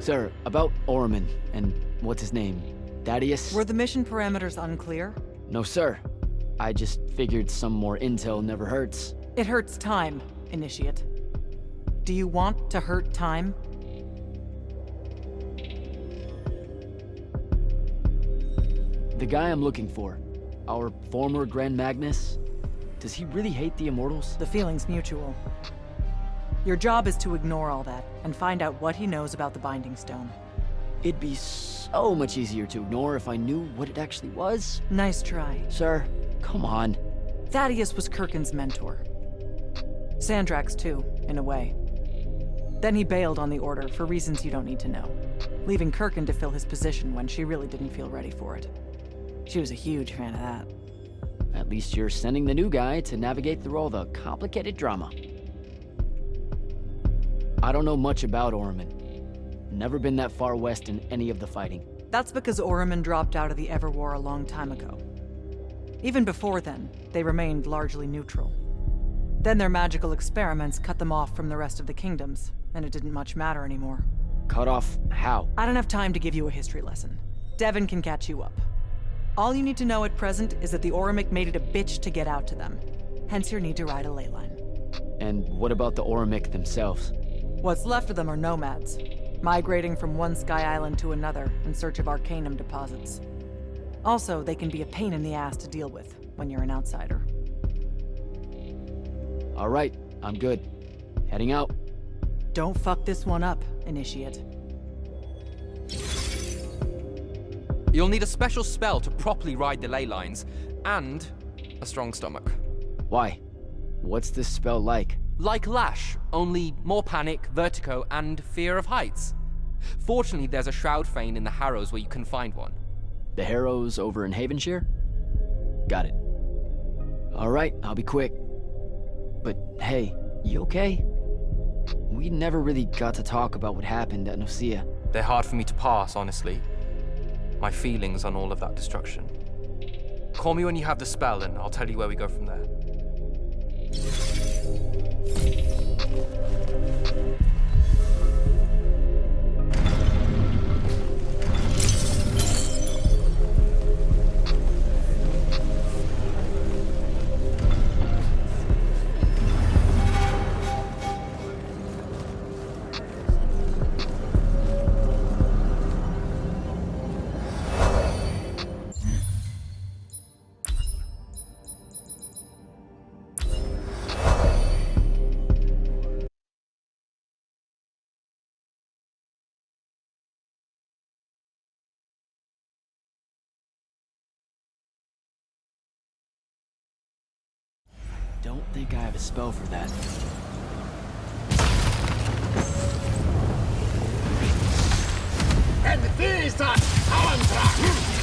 Sir, about Orman and what's his name? Thaddeus? Were the mission parameters unclear? No, sir. I just figured some more intel never hurts. It hurts time, Initiate. Do you want to hurt time? The guy I'm looking for, our former Grand Magnus, does he really hate the Immortals? The feeling's mutual. Your job is to ignore all that and find out what he knows about the Binding Stone. It'd be so much easier to ignore if I knew what it actually was. Nice try. Sir, come on. Thaddeus was Kirkin's mentor. Sandrax too, in a way. Then he bailed on the Order for reasons you don't need to know, leaving Kirkin to fill his position when she really didn't feel ready for it. She was a huge fan of that. At least you're sending the new guy to navigate through all the complicated drama. I don't know much about Orman. Never been that far west in any of the fighting. That's because Orman dropped out of the Everwar a long time ago. Even before then, they remained largely neutral. Then their magical experiments cut them off from the rest of the kingdoms, and it didn't much matter anymore. Cut off how? I don't have time to give you a history lesson. Devin can catch you up. All you need to know at present is that the Orimic made it a bitch to get out to them. Hence your need to ride a ley line. And what about the Orimic themselves? What's left of them are nomads, migrating from one sky island to another in search of arcanum deposits. Also, they can be a pain in the ass to deal with when you're an outsider. All right, I'm good. Heading out. Don't fuck this one up, Initiate. You'll need a special spell to properly ride the ley lines, and a strong stomach. Why? What's this spell like? Like Lash, only more panic, vertigo, and fear of heights. Fortunately, there's a Shroud Fane in the Harrows where you can find one. The Harrows over in Havenshire? Got it. All right, I'll be quick. But hey, you okay? We never really got to talk about what happened at Nicaea. They're hard for me to pass, honestly. My feelings on all of that destruction. Call me when you have the spell and I'll tell you where we go from there. Don't think I have a spell for that. And these are contracts!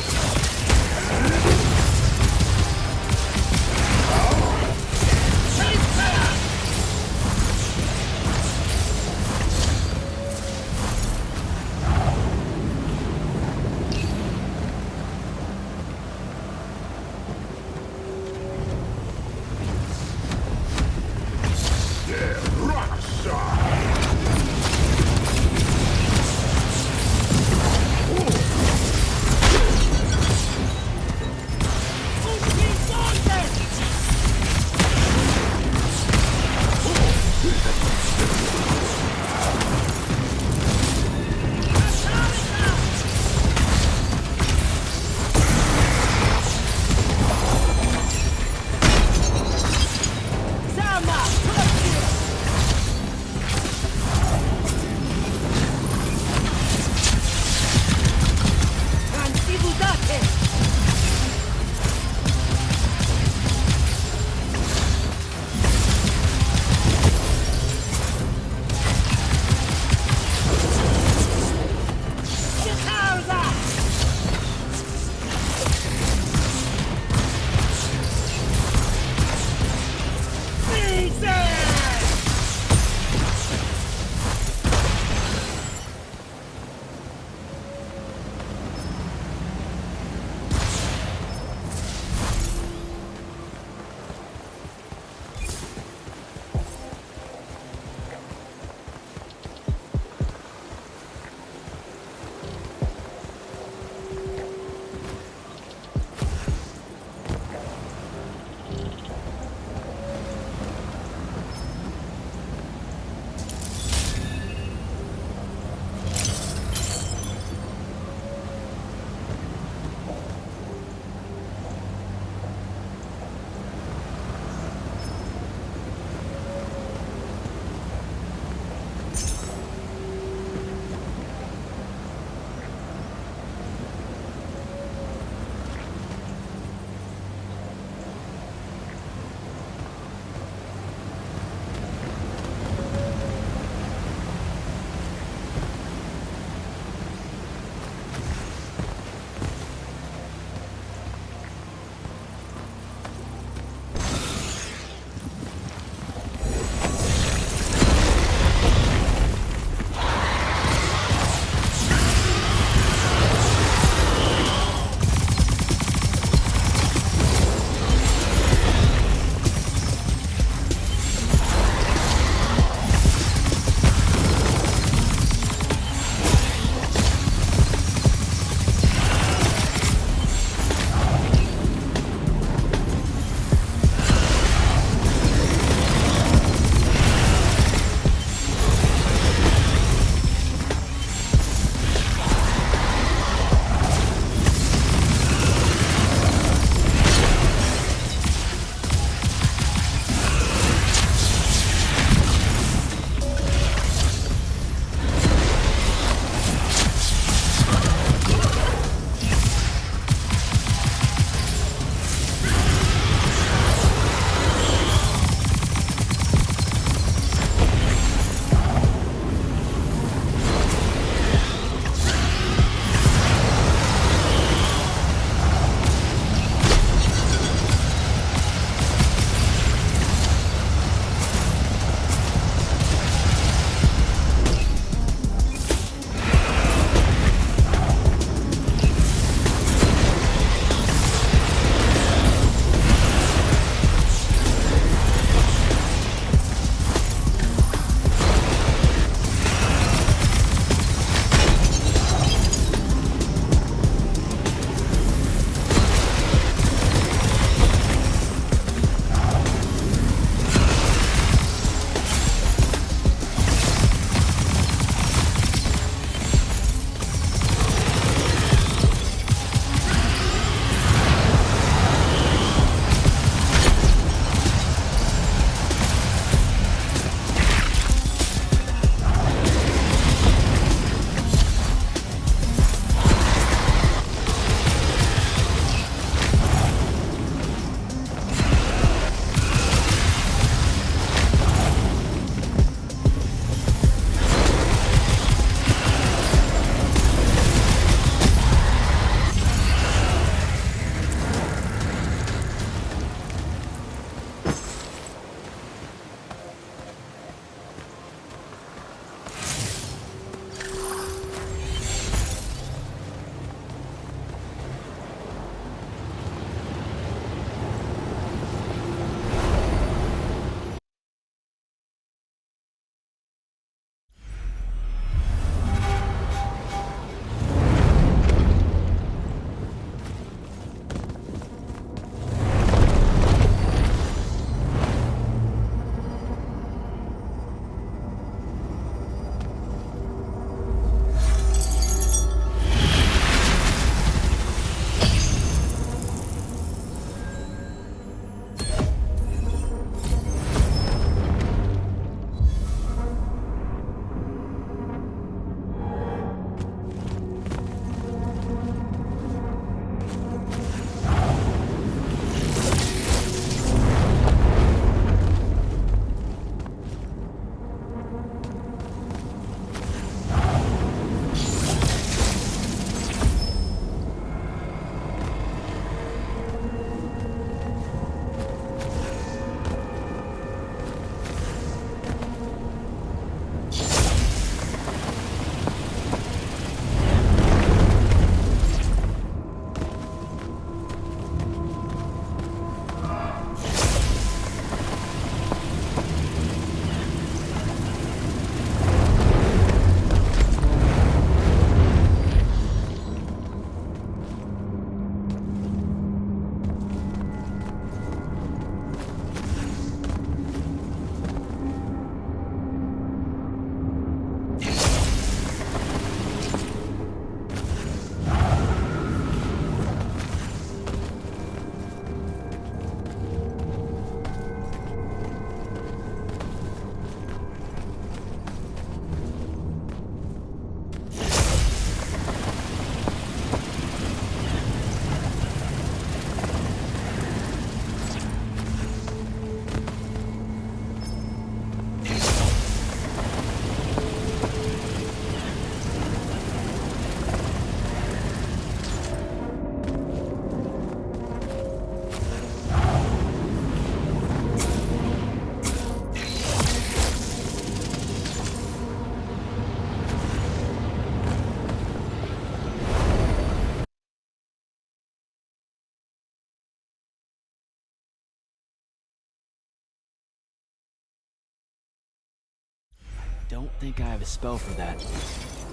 don't think I have a spell for that.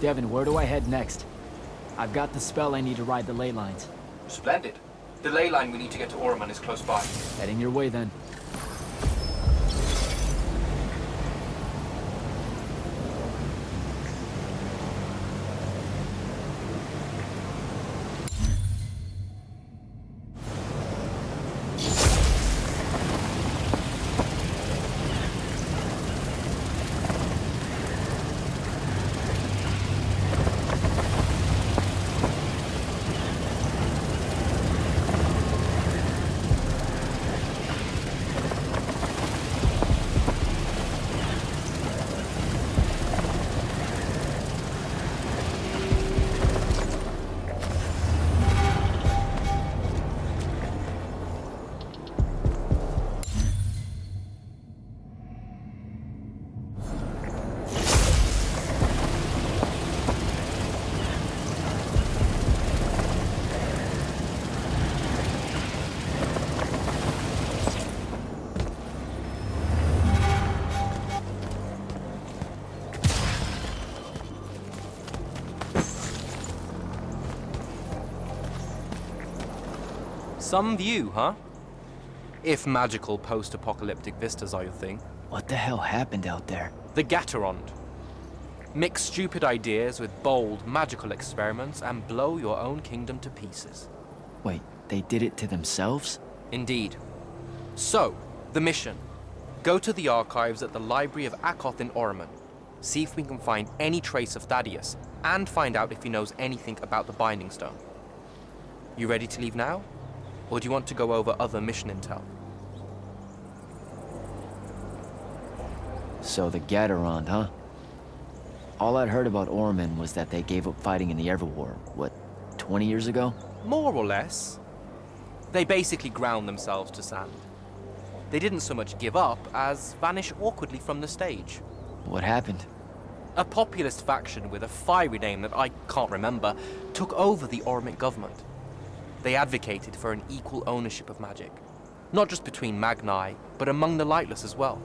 Devin, where do I head next? I've got the spell I need to ride the ley lines. Splendid. The ley line we need to get to Orman is close by. Heading your way then. Some view, huh? If magical post-apocalyptic vistas are your thing. What the hell happened out there? The Gatorond. Mix stupid ideas with bold, magical experiments and blow your own kingdom to pieces. Wait, they did it to themselves? Indeed. So, the mission. Go to the archives at the Library of Akoth in Orman. See if we can find any trace of Thaddeus, and find out if he knows anything about the Binding Stone. You ready to leave now? Or do you want to go over other mission intel? So the Gatorond, huh? All I'd heard about Orman was that they gave up fighting in the Everwar, what, 20 years ago? More or less. They basically ground themselves to sand. They didn't so much give up as vanish awkwardly from the stage. What happened? A populist faction with a fiery name that I can't remember took over the Ormic government. They advocated for an equal ownership of magic, not just between Magni, but among the lightless as well.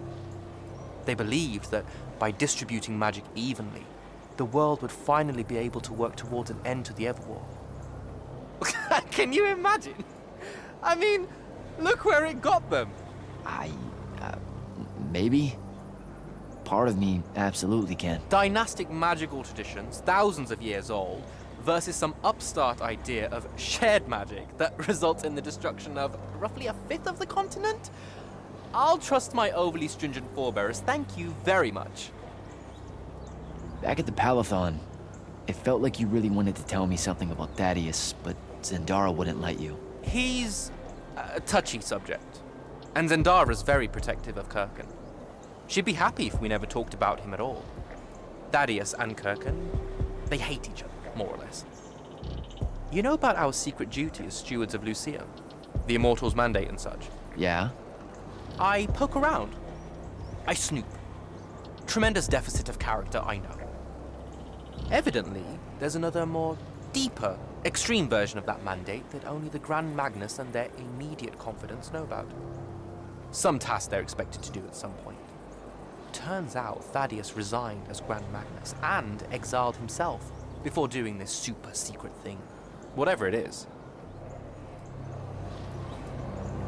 They believed that by distributing magic evenly, the world would finally be able to work towards an end to the Everwar. Can you imagine? I mean, look where it got them. Maybe? Part of me absolutely can. Dynastic magical traditions, thousands of years old, versus some upstart idea of shared magic that results in the destruction of roughly a fifth of the continent? I'll trust my overly stringent forebears, thank you very much. Back at the Palathon, it felt like you really wanted to tell me something about Thaddeus, but Zendara wouldn't let you. He's a touchy subject, and Zendara's very protective of Kirkin. She'd be happy if we never talked about him at all. Thaddeus and Kirkin, they hate each other, more or less. You know about our secret duty as stewards of Lucia? The Immortals' mandate and such? Yeah? I poke around. I snoop. Tremendous deficit of character, I know. Evidently, there's another more deeper, extreme version of that mandate that only the Grand Magnus and their immediate confidants know about. Some task they're expected to do at some point. Turns out Thaddeus resigned as Grand Magnus and exiled himself before doing this super secret thing. Whatever it is.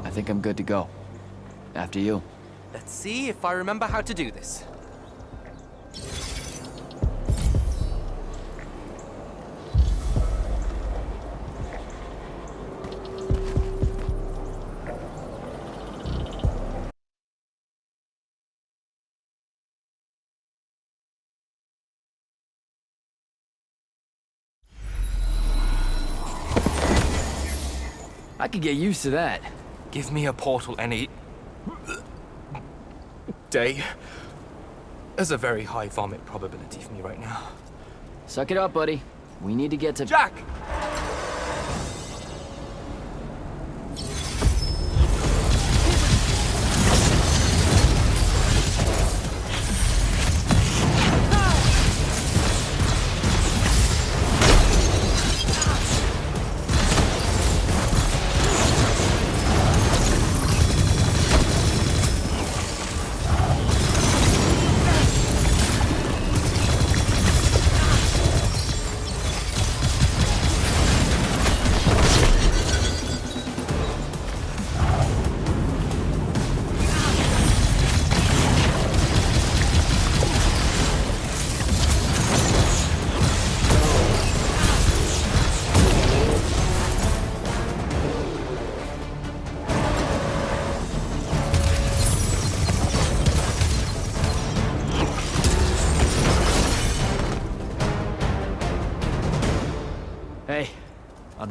I think I'm good to go. After you. Let's see if I remember how to do this. I could get used to that. Give me a portal any day. There's a very high vomit probability for me right now. Suck it up, buddy. We need to get to... Jack!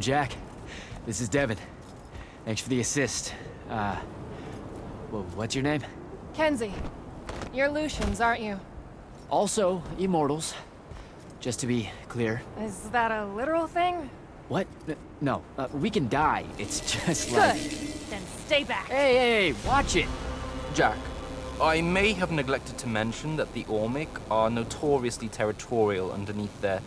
Jack. This is Devin. Thanks for the assist. Well, what's your name? Kenzie, you're Lucians, aren't you? Also, Immortals. Just to be clear. Is that a literal thing? What? No, we can die. It's just Good. like... Then stay back. Hey, watch it! Jack, I may have neglected to mention that the Ormic are notoriously territorial underneath their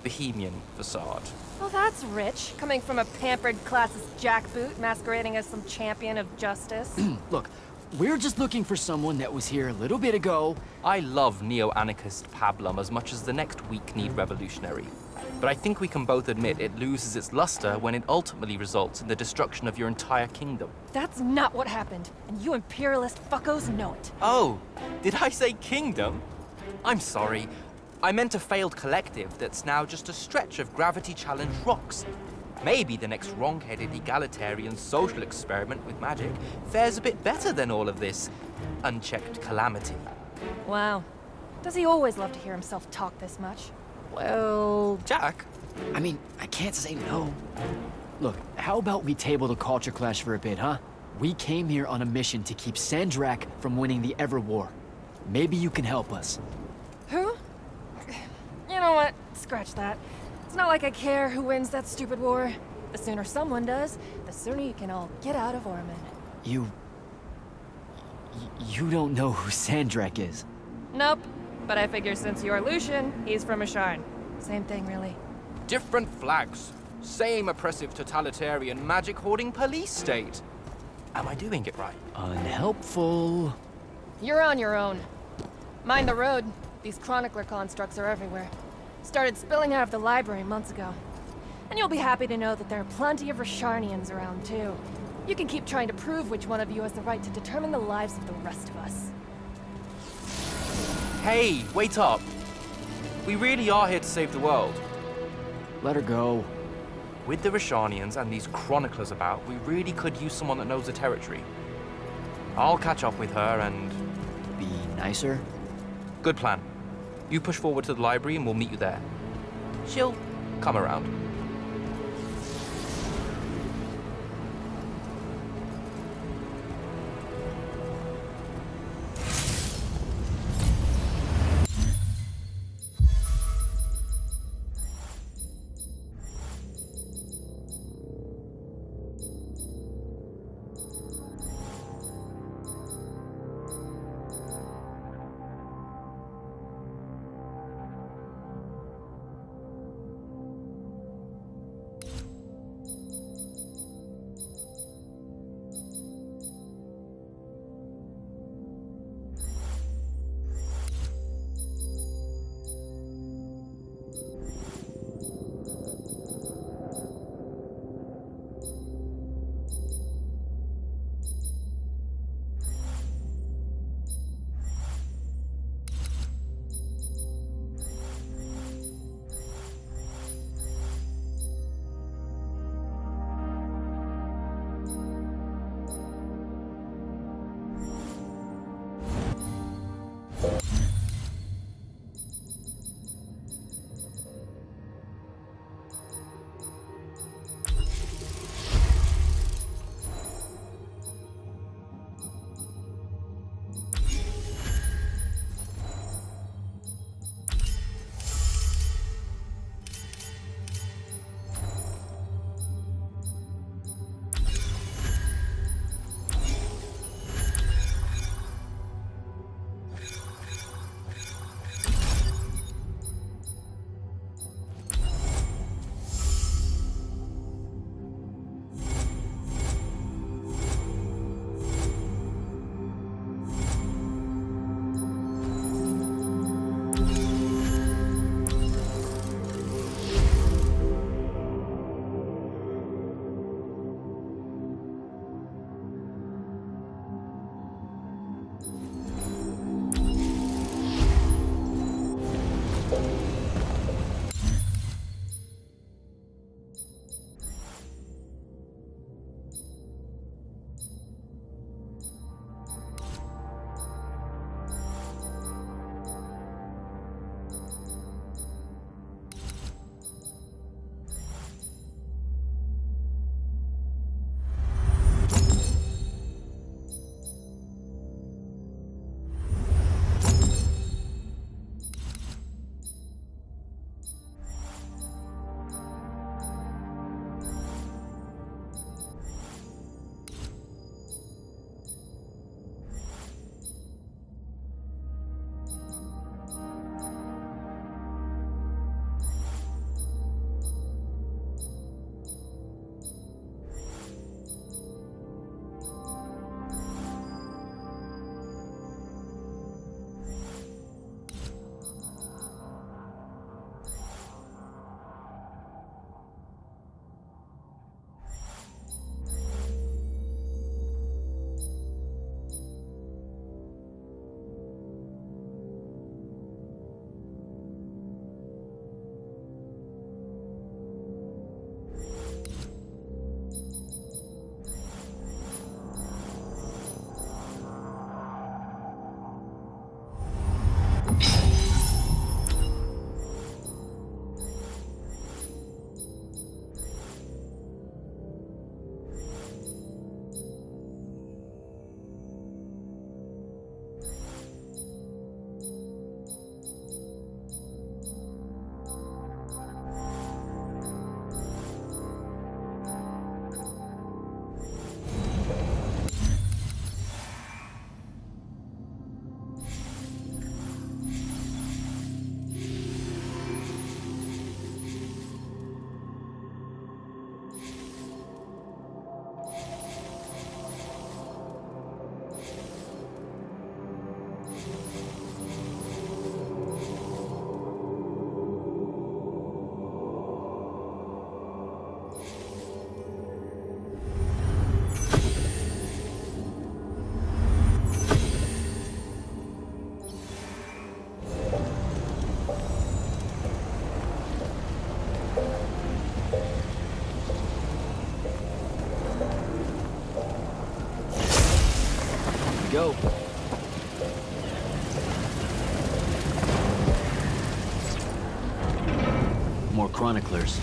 Bohemian facade. Well, that's rich, coming from a pampered classist jackboot masquerading as some champion of justice. Look, we're just looking for someone that was here a little bit ago. I love neo-anarchist pablum as much as the next weak-kneed revolutionary. But I think we can both admit it loses its luster when it ultimately results in the destruction of your entire kingdom. That's not what happened, and you imperialist fuckos know it. Oh, did I say kingdom? I'm sorry. I meant a failed collective that's now just a stretch of gravity-challenged rocks. Maybe the next wrong-headed egalitarian social experiment with magic fares a bit better than all of this unchecked calamity. Wow. Does he always love to hear himself talk this much? Well, Jack, I mean, I can't say no. Look, how about we table the culture clash for a bit, huh? We came here on a mission to keep Sandrak from winning the Ever War. Maybe you can help us. Who? You know what? Scratch that. It's not like I care who wins that stupid war. The sooner someone does, the sooner you can all get out of Orman. You don't know who Sandrak is. Nope. But I figure since you're Lucian, he's from Asharn. Same thing, really. different flags, same oppressive totalitarian magic-hoarding police state. Am I doing it right? Unhelpful. You're on your own. Mind the road. These chronicler constructs are everywhere. Started spilling out of the library months ago. And you'll be happy to know that there are plenty of Rasharnians around, too. You can keep trying to prove which one of you has the right to determine the lives of the rest of us. Hey, wait up. We really are here to save the world. Let her go. With the Rasharnians and these chroniclers about, we really could use someone that knows the territory. I'll catch up with her and... Be nicer. Good plan. You push forward to the library and we'll meet you there. She'll come around. go. More chroniclers.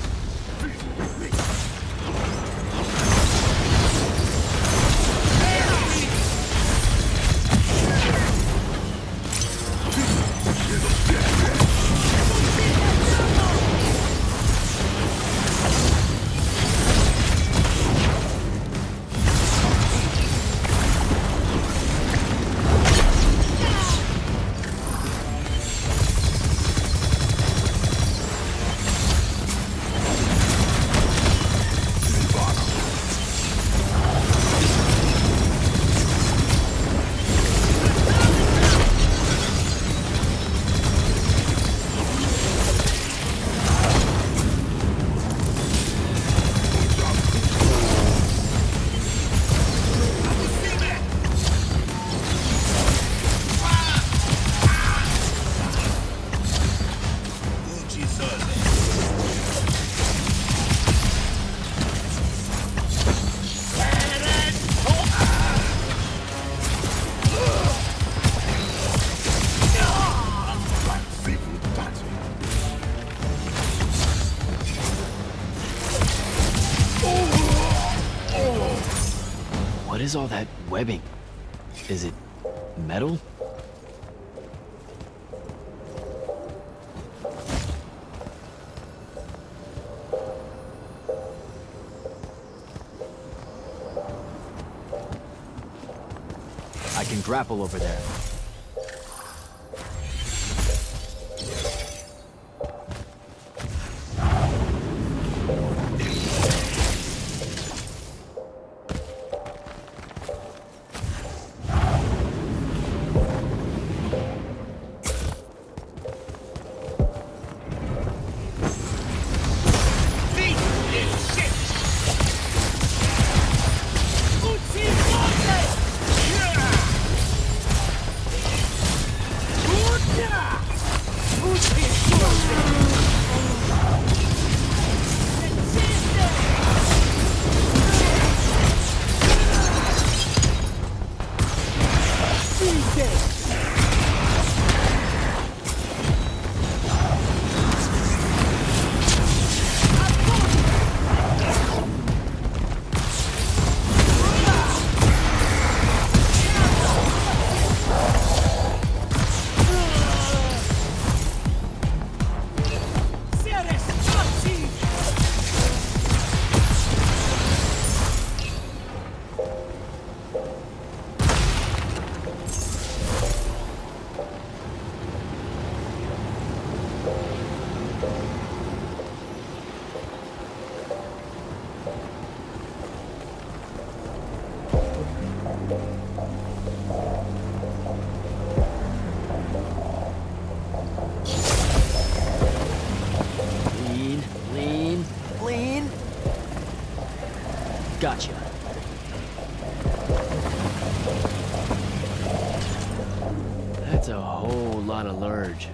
What is all that webbing? Is it metal? I can grapple over there. Gotcha. That's a whole lot of lurge.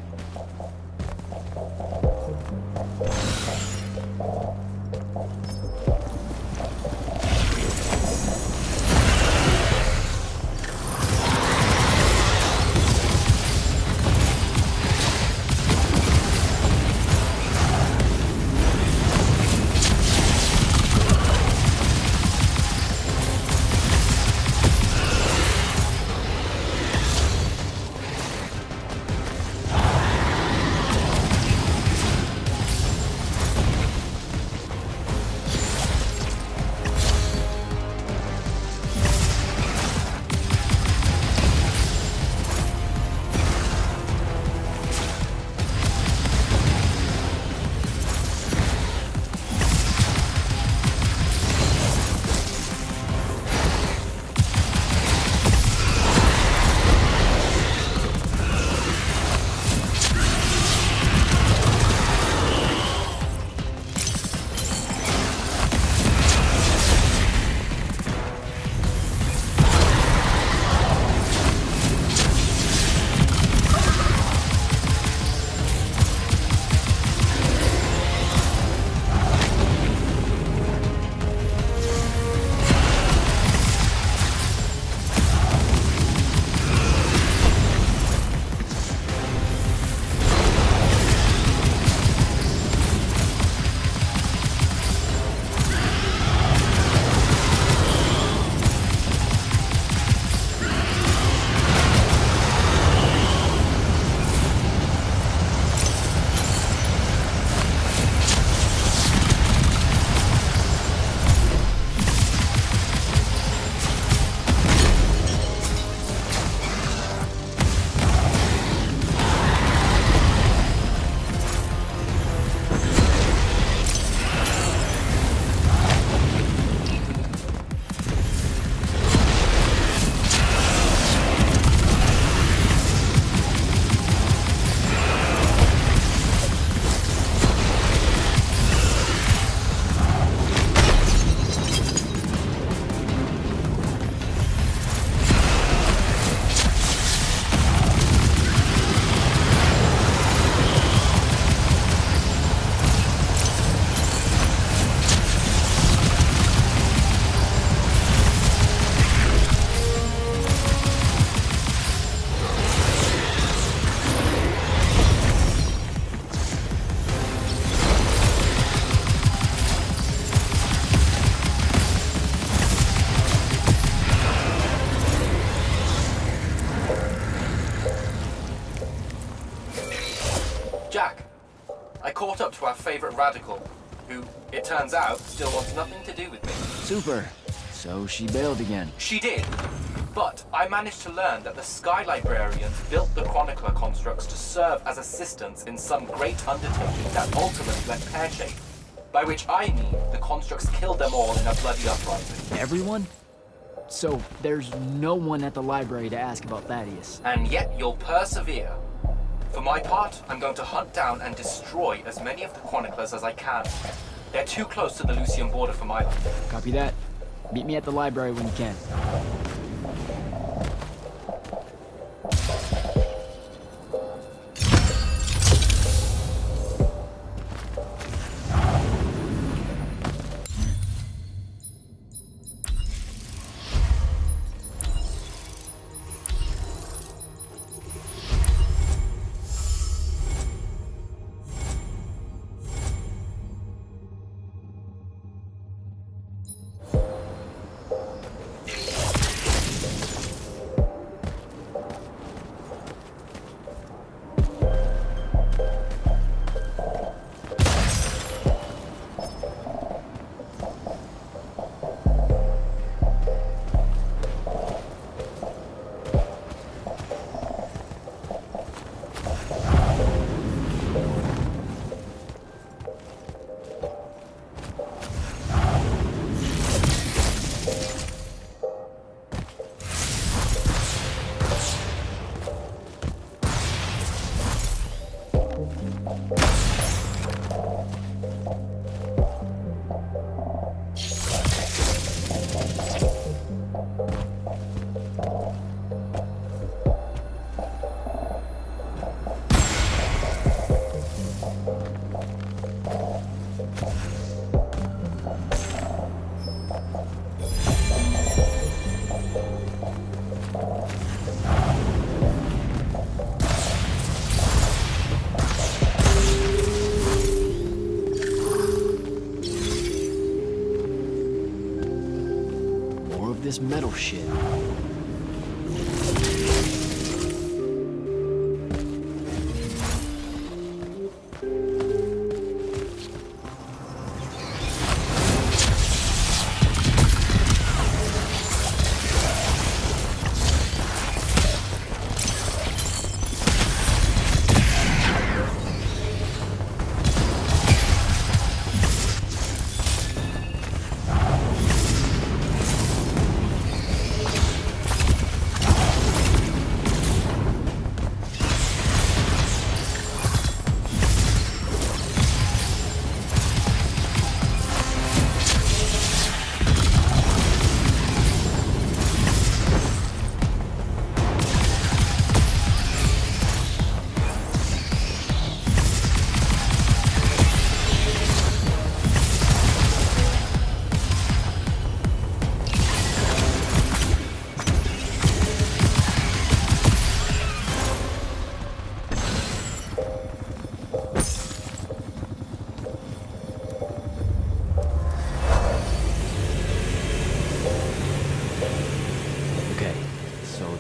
up to our favorite radical, who, it turns out, still wants nothing to do with me. Super. So she bailed again. She did. But I managed to learn that the Sky Librarians built the Chronicler constructs to serve as assistants in some great undertaking that ultimately went pear-shaped. By which I mean the constructs killed them all in a bloody uprising. Everyone? So there's no one at the library to ask about Thaddeus. And yet you'll persevere. For my part, I'm going to hunt down and destroy as many of the Chroniclers as I can. They're too close to the Lucian border for my liking. Copy that. Meet me at the library when you can. This metal shit.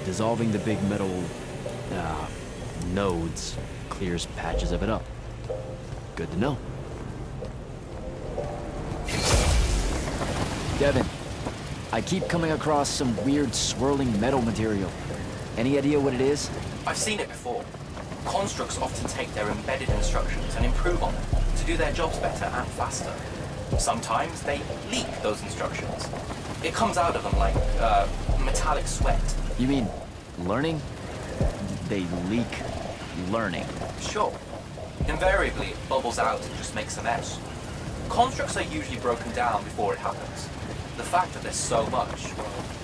Dissolving the big metal nodes clears patches of it up. Good to know. Devin, I keep coming across some weird swirling metal material. Any idea what it is? I've seen it before. Constructs often take their embedded instructions and improve on them to do their jobs better and faster. Sometimes they leak those instructions. It comes out of them like metallic sweat. You mean learning? They leak learning. Sure. Invariably, it bubbles out and just makes a mess. Constructs are usually broken down before it happens. The fact that there's so much,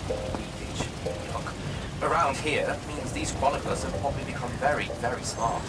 leakage, yuck, around here means these chroniclers have probably become very, very smart.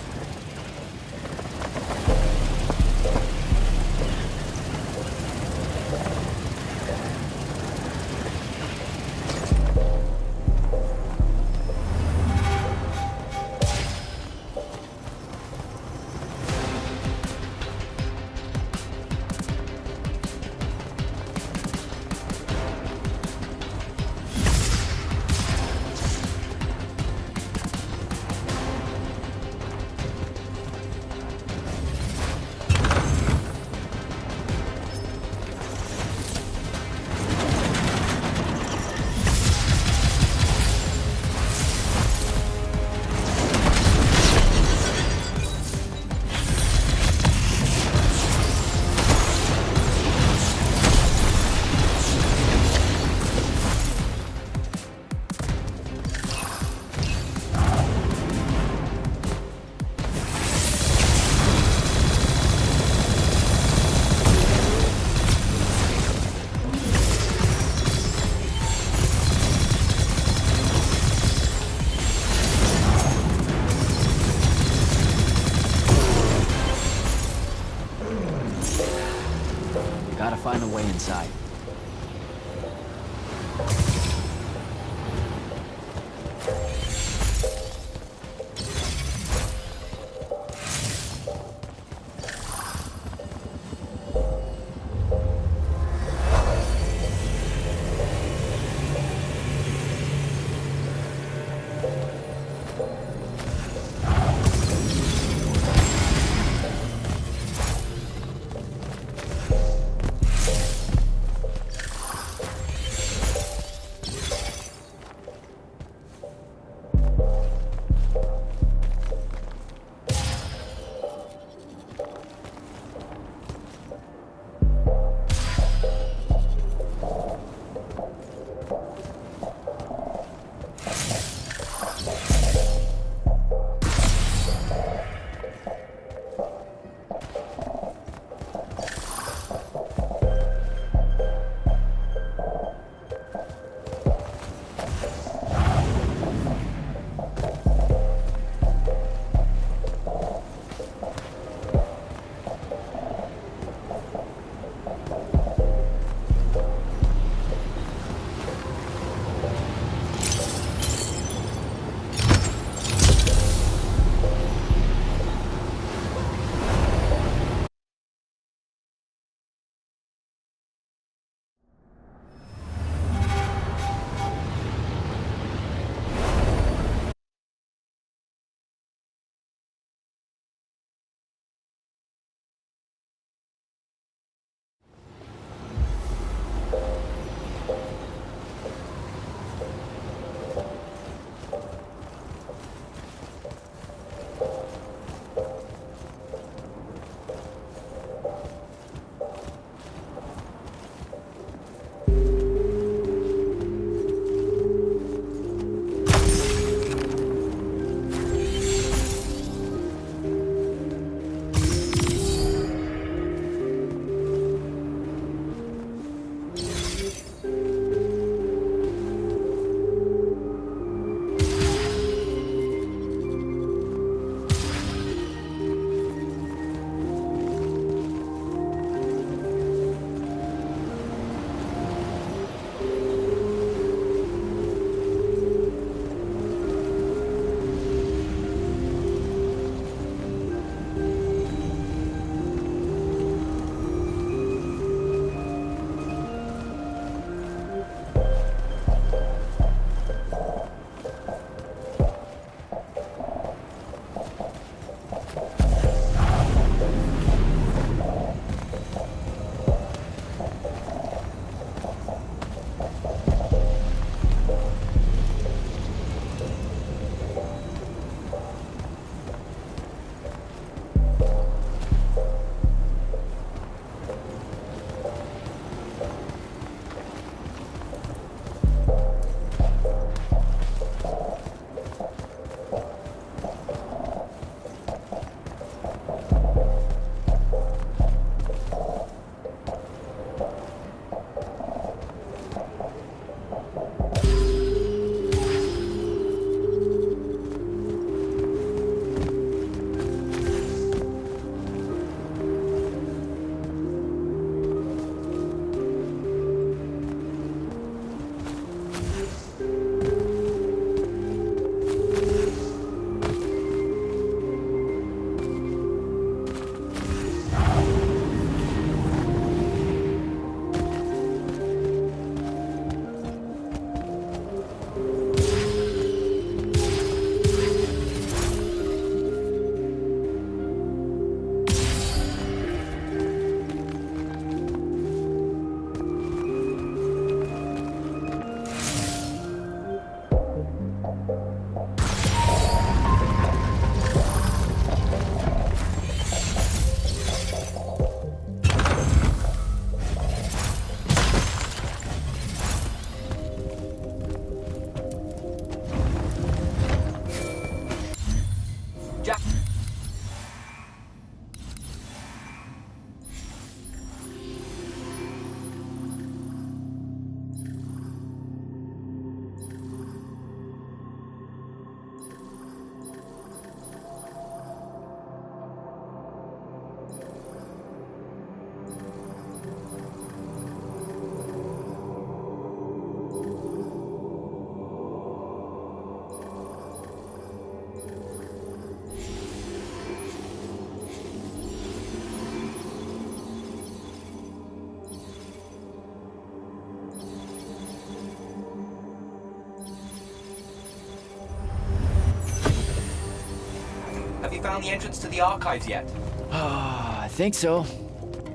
found the entrance to the archives yet? I think so.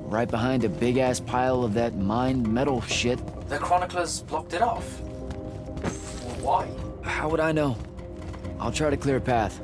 Right behind a big-ass pile of that mined metal shit. The chroniclers blocked it off. Why? How would I know? I'll try to clear a path.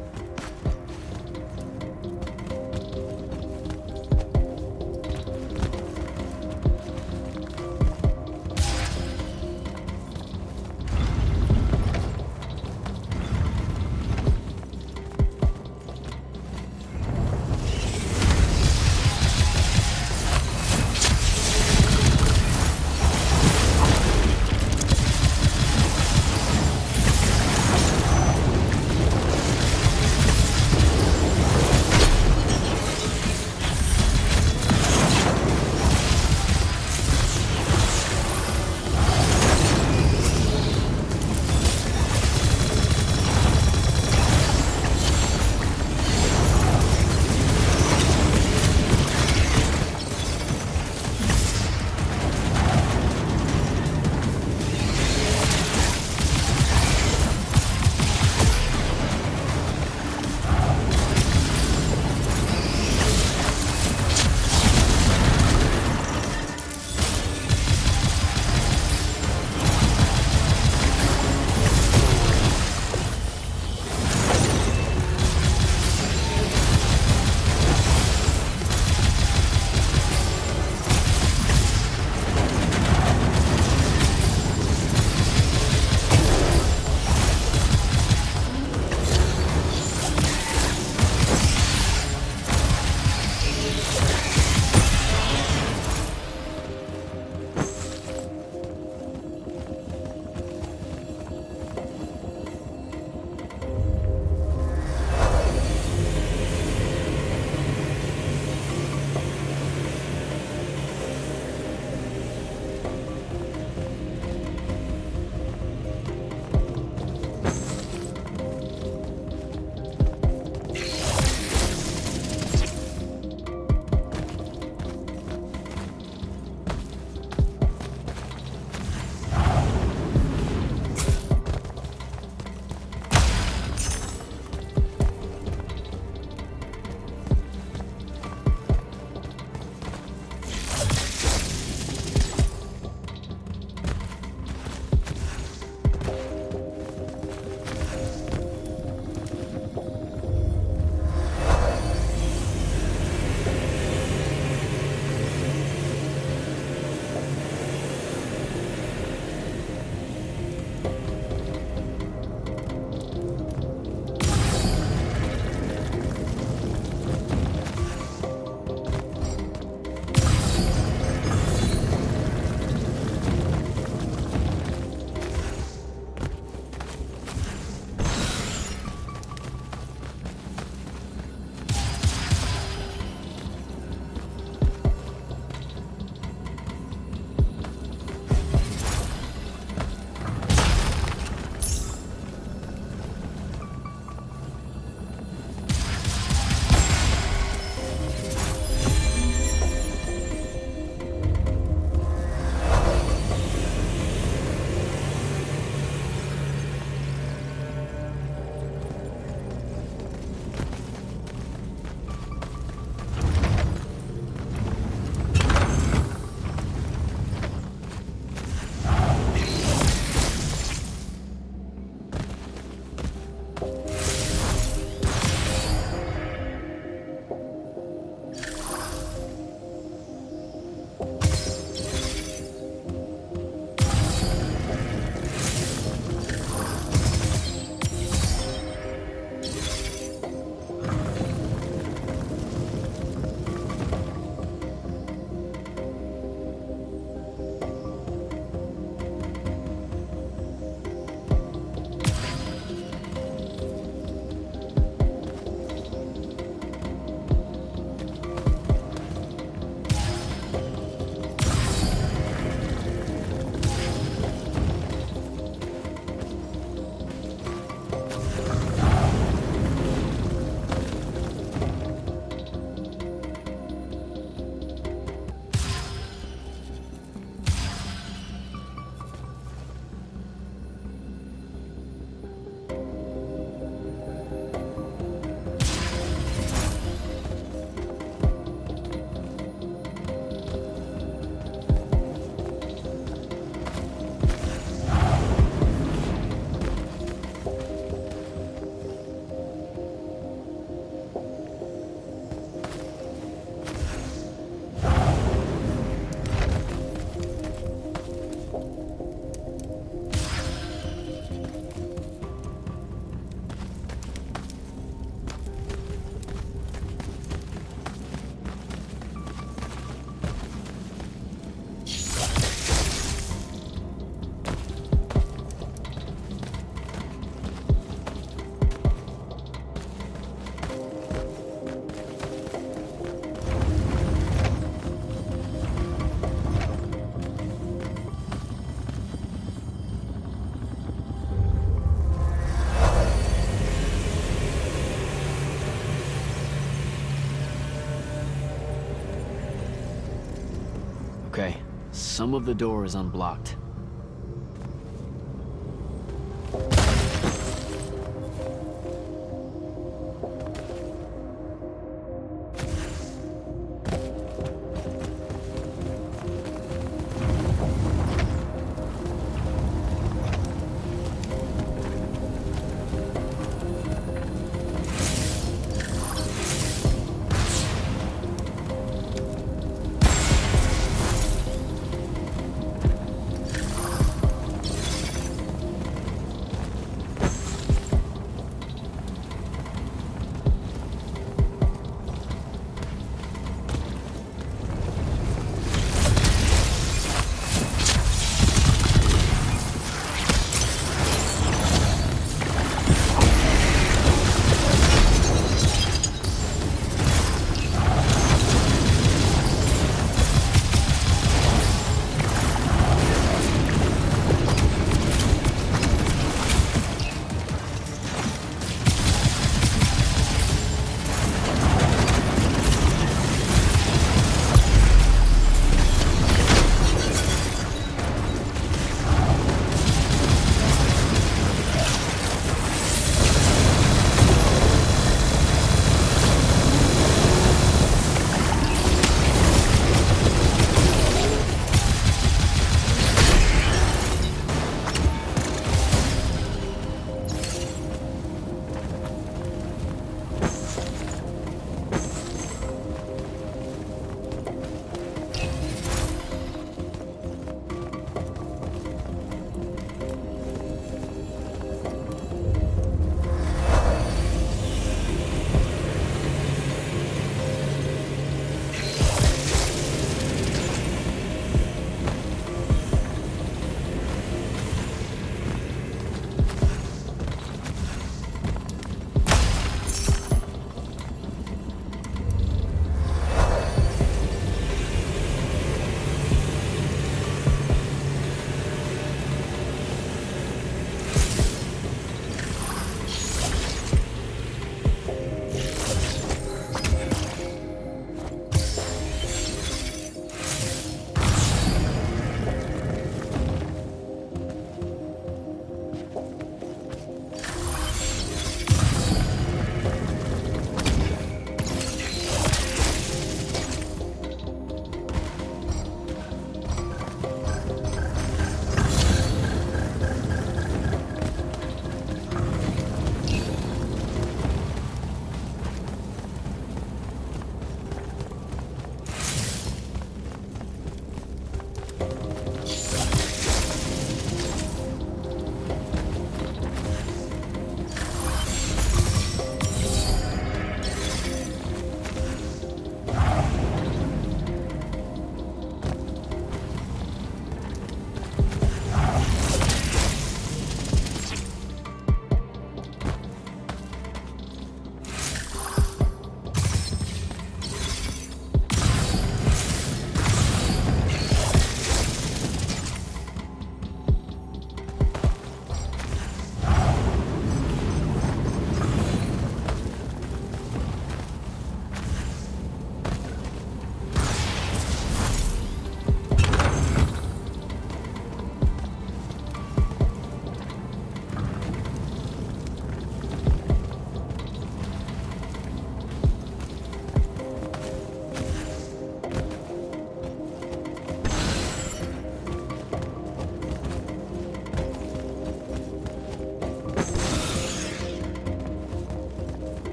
some of the door is unblocked.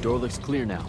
Door looks clear now.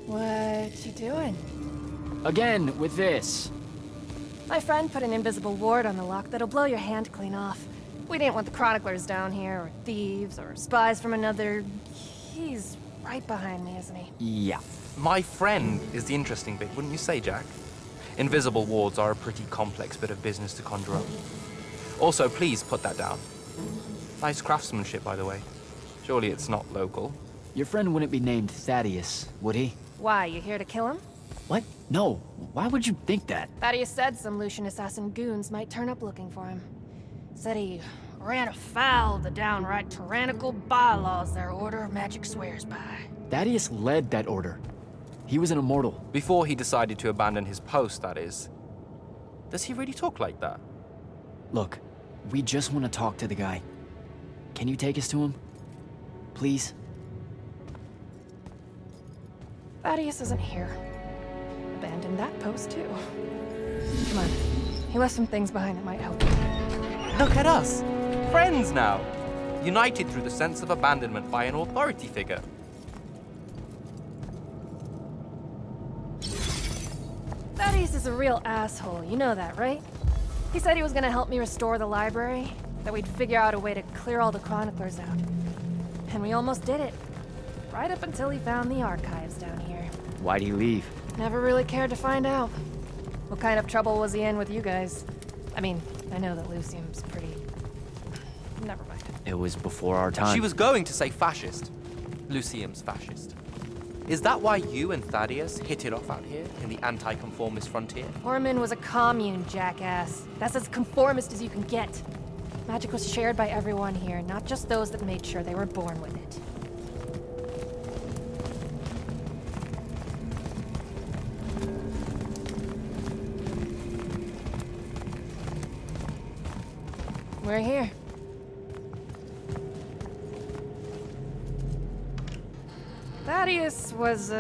What you doing? Again, with this. My friend put an invisible ward on the lock that'll blow your hand clean off. We didn't want the chroniclers down here, or thieves, or spies from another... He's right behind me, isn't he? Yeah. My friend is the interesting bit, wouldn't you say, Jack? Invisible wards are a pretty complex bit of business to conjure up. Also, please put that down. Nice craftsmanship, by the way. Surely it's not local. Your friend wouldn't be named Thaddeus, would he? Why, you here to kill him? What? No. Why would you think that? Thaddeus said some Lucian assassin goons might turn up looking for him. Said he ran afoul of the downright tyrannical bylaws their order of magic swears by. Thaddeus led that order. He was an immortal. Before he decided to abandon his post, that is. Does he really talk like that? Look, we just want to talk to the guy. Can you take us to him? Please? Thaddeus isn't here. Abandoned that post, too. Come on. He left some things behind that might help. Look at us! Friends now! United through the sense of abandonment by an authority figure. Thaddeus is a real asshole, you know that, right? He said he was gonna help me restore the library, that we'd figure out a way to clear all the chroniclers out. And we almost did it. Right up until he found the archives down here. Why'd he leave? Never really cared to find out. What kind of trouble was he in with you guys? I mean, I know that Lucium's pretty... Never mind. It was before our time. She was going to say fascist. Lucium's fascist. Is that why you and Thaddeus hit it off out here in the anti-conformist frontier? Orman was a commune, jackass. That's as conformist as you can get. Magic was shared by everyone here, not just those that made sure they were born with it. We're here. Thaddeus was,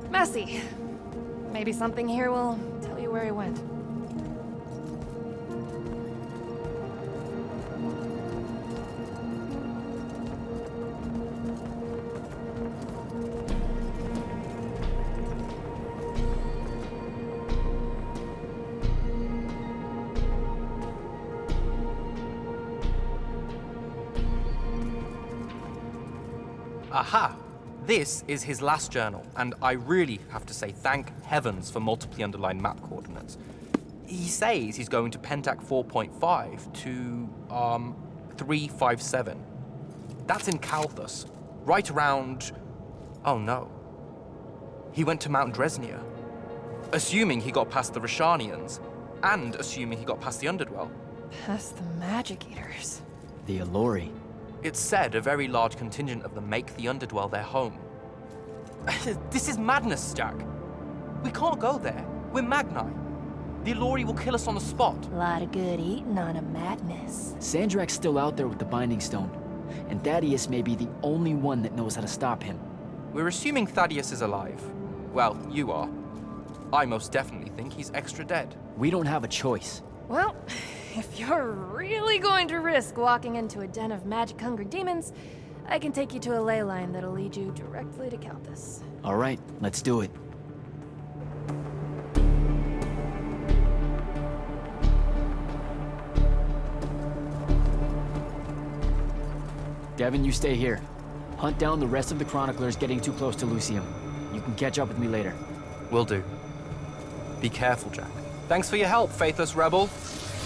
messy. Maybe something here will tell you where he went. Aha! This is his last journal, and I really have to say thank heavens for multiply underlined map coordinates. He says he's going to Pentac 4.5 to, 357. That's in Calthus, right around... Oh no. He went to Mount Dresnia. Assuming he got past the Rashanians, and assuming he got past the Underdwell. Past the Magic Eaters. The Allori. It's said a very large contingent of them make the Underdwell their home. This is madness, Jack. We can't go there. We're Magni. The Allori will kill us on the spot. A lot of good eating on a madness. Sandrak's still out there with the Binding Stone, and Thaddeus may be the only one that knows how to stop him. We're assuming Thaddeus is alive. Well, you are. I most definitely think he's extra dead. We don't have a choice. Well, if you're really going to risk walking into a den of magic-hungry demons, I can take you to a ley line that'll lead you directly to Calthus. All right, let's do it. Devin, you stay here. Hunt down the rest of the chroniclers getting too close to Lucium. You can catch up with me later. Will do. Be careful, Jack. Thanks for your help, faithless rebel.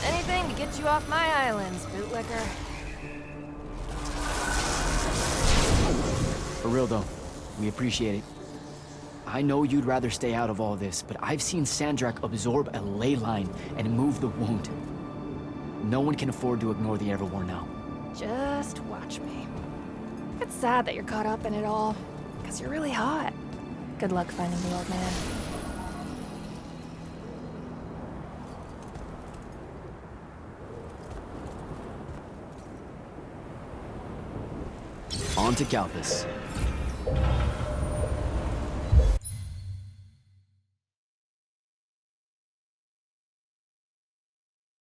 Anything to get you off my islands, bootlicker. For real though, we appreciate it. I know you'd rather stay out of all this, but I've seen Sandrak absorb a ley line and move the wound. No one can afford to ignore the Everwar now. Just watch me. It's sad that you're caught up in it all, because you're really hot. Good luck finding the old man. On to Calthus.